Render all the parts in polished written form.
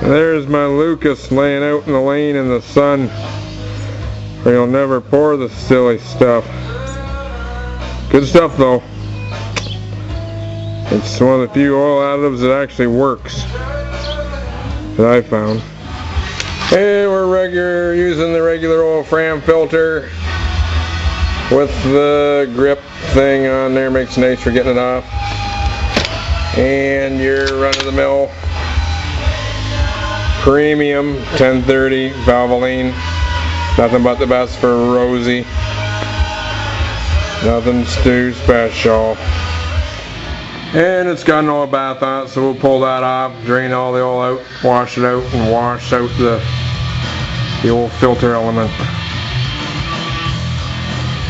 There's my Lucas laying out in the lane in the sun, where you'll never pour the silly stuff. Good stuff though. It's one of the few oil additives that actually works that I found. Hey, we're using the regular old Fram filter with the grip thing on there, makes it nice for getting it off. And your run-of-the-mill premium 1030 Valvoline. Nothing but the best for Rosie. Nothing too special. And it's got an oil bath on it, so we'll pull that off, drain all the oil out, wash it out, and wash out the old filter element.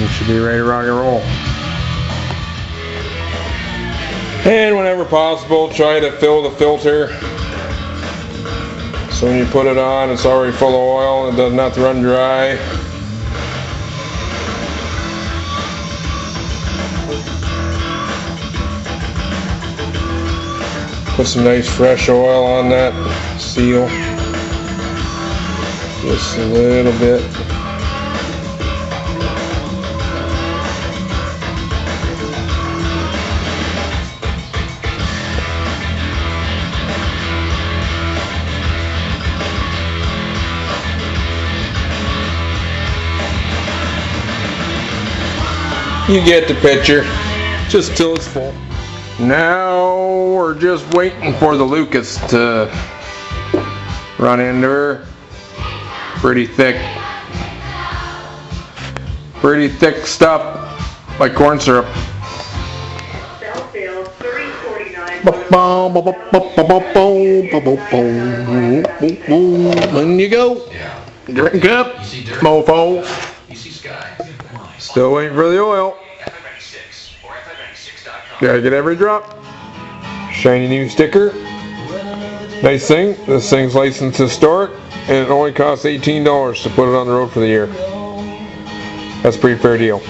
It should be ready to rock and roll. And whenever possible, try to fill the filter. So when you put it on, it's already full of oil and it doesn't have to run dry. Put some nice fresh oil on that seal. Just a little bit. You get the picture, just till it's full. Now we're just waiting for the Lucas to run into her. Pretty thick stuff, like corn syrup. When you go, drink up, mofo. Still waiting for the oil. Gotta get every drop. Shiny new sticker. Nice thing. This thing's licensed historic, and it only costs $18 to put it on the road for the year. That's a pretty fair deal.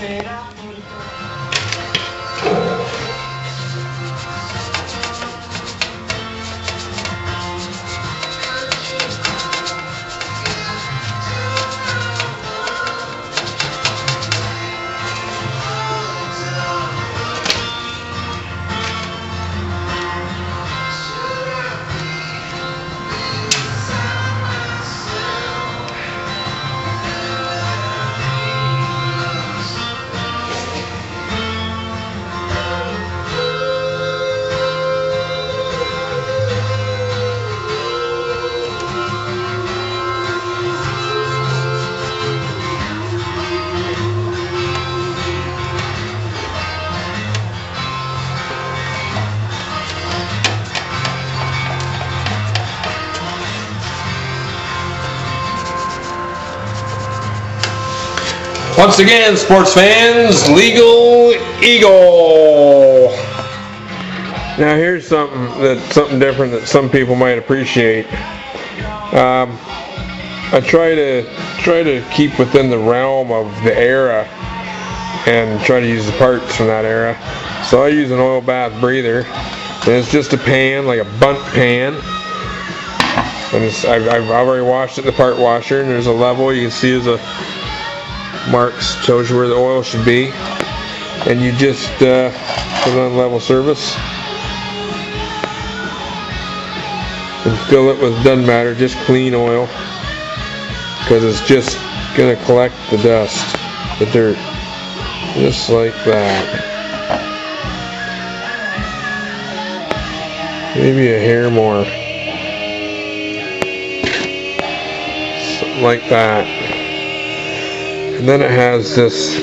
Once again, sports fans, Legal Eagle. Now here's something different that some people might appreciate. I try to keep within the realm of the era and try to use the parts from that era. So I use an oil bath breather, and it's just a pan, like a bunt pan. And I've already washed it in the part washer, and there's a level you can see there's a marks, shows you where the oil should be, and you just put it on level service and fill it with, doesn't matter, just clean oil, because it's just gonna collect the dust, the dirt, just like that. Maybe a hair more, something like that. And then it has this,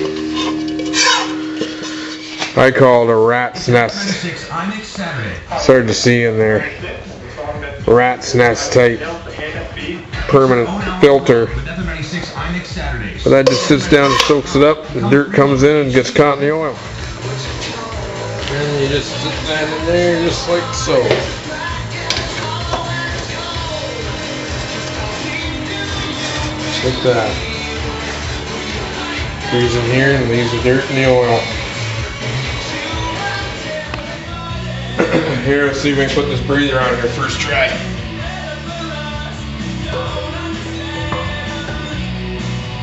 I call it a rat's nest. It's hard to see in there. Rat's nest type permanent filter. But that just sits down and soaks it up. The dirt comes in and gets caught in the oil. And you just sit that in there just like so. Just like that. Goes in here and leaves the dirt and the oil. Here, let's see if we can put this breather on here first try.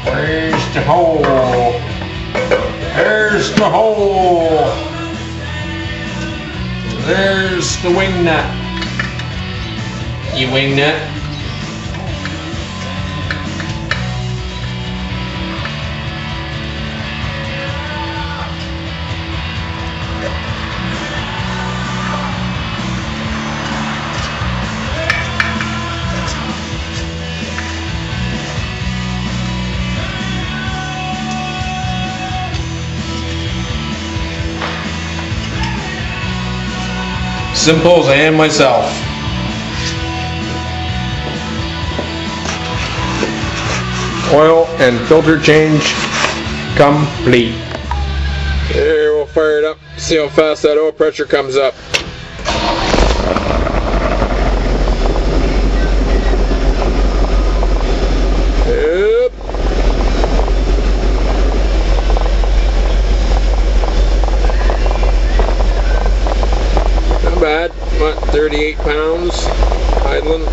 There's the hole. There's the hole. There's the wing nut. You wing nut. Simple as I am myself. Oil and filter change complete. Here, we'll fire it up, see how fast that oil pressure comes up. Yep. Not bad. What, 38 pounds idling?